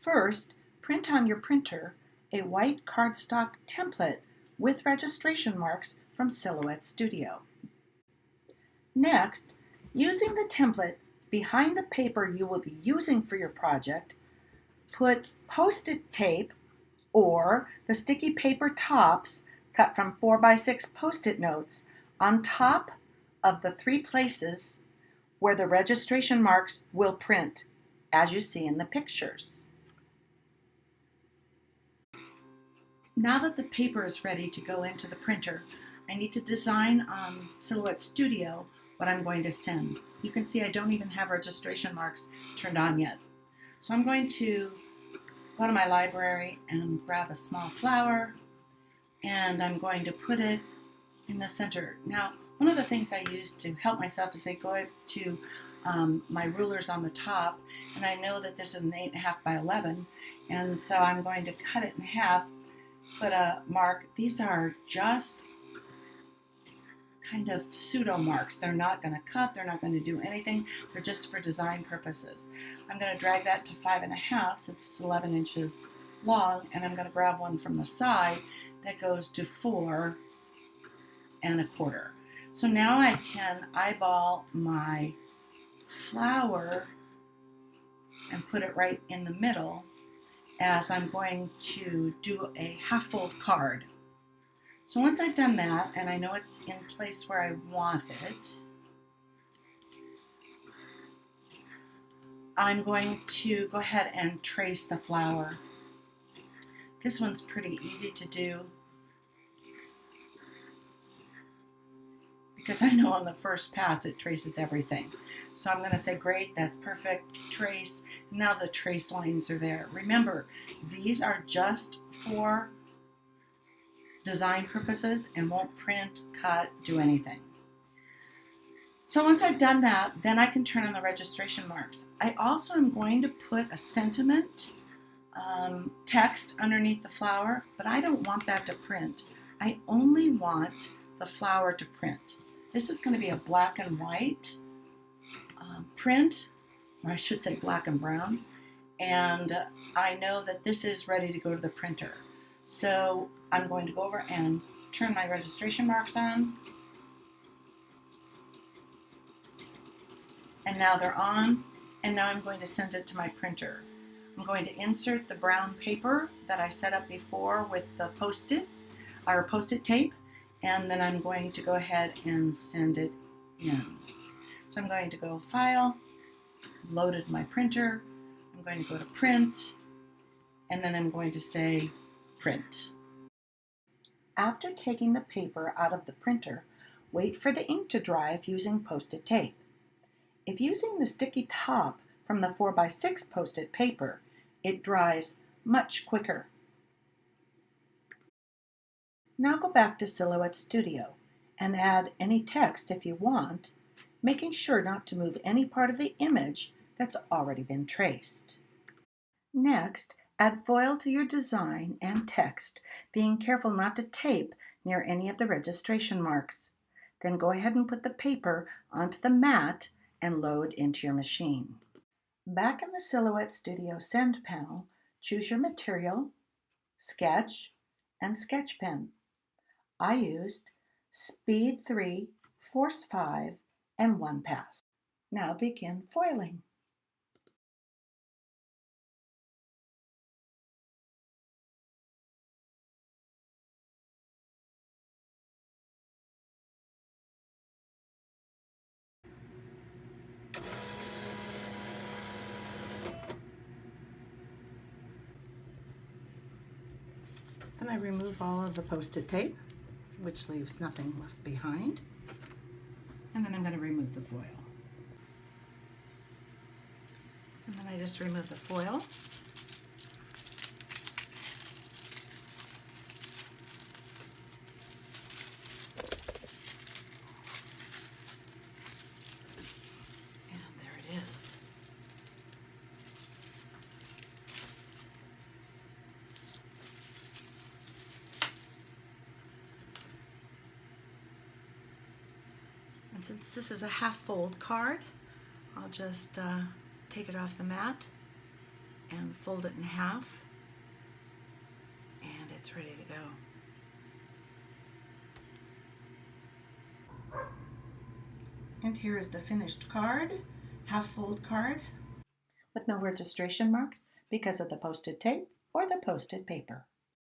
First, print on your printer a white cardstock template with registration marks from Silhouette Studio. Next, using the template behind the paper you will be using for your project, put Post-it tape or the sticky paper tops cut from 4x6 Post-it notes on top of the 3 places where the registration marks will print, as you see in the pictures. Now that the paper is ready to go into the printer, I need to design on Silhouette Studio what I'm going to send. You can see I don't even have registration marks turned on yet. So I'm going to go to my library and grab a small flower, and I'm going to put it in the center. Now, one of the things I use to help myself is I go to my rulers on the top, and I know that this is an 8.5 by 11, and so I'm going to cut it in half, put a mark. These are just kind of pseudo marks. They're not going to cut, they're not going to do anything, they're just for design purposes. I'm going to drag that to 5.5 since it's 11 inches long, and I'm going to grab one from the side that goes to 4.25. So now I can eyeball my flower and put it right in the middle as I'm going to do a half-fold card. So once I've done that, and I know it's in place where I want it, I'm going to go ahead and trace the flower. This one's pretty easy to do because I know on the first pass it traces everything. So I'm going to say, great, that's perfect, trace. Now the trace lines are there. Remember, these are just for design purposes and won't print, cut, do anything. So once I've done that, then I can turn on the registration marks. I also am going to put a sentiment text underneath the flower, but I don't want that to print. I only want the flower to print. This is going to be a black and white print, or I should say black and brown, and I know that this is ready to go to the printer. So I'm going to go over and turn my registration marks on. And now they're on, and now I'm going to send it to my printer. I'm going to insert the brown paper that I set up before with the Post-its, or Post-it tape, and then I'm going to go ahead and send it in. So I'm going to go File, loaded my printer, I'm going to go to Print, and then I'm going to say Print. After taking the paper out of the printer, wait for the ink to dry if using Post-it tape. If using the sticky top from the 4x6 Post-it paper, it dries much quicker. Now go back to Silhouette Studio and add any text if you want, making sure not to move any part of the image that's already been traced. Next, add foil to your design and text, being careful not to tape near any of the registration marks. Then go ahead and put the paper onto the mat and load into your machine. Back in the Silhouette Studio Send panel, choose your material, sketch, and sketch pen. I used Speed 3, Force 5, and 1 pass. Now begin foiling. Then I remove all of the Post-it tape, which leaves nothing left behind. And then I'm going to remove the foil. And then I just remove the foil. And there it is. And since this is a half-fold card, I'll just take it off the mat and fold it in half, and it's ready to go. And here is the finished card, half fold card, with no registration marks because of the posted tape or the posted paper.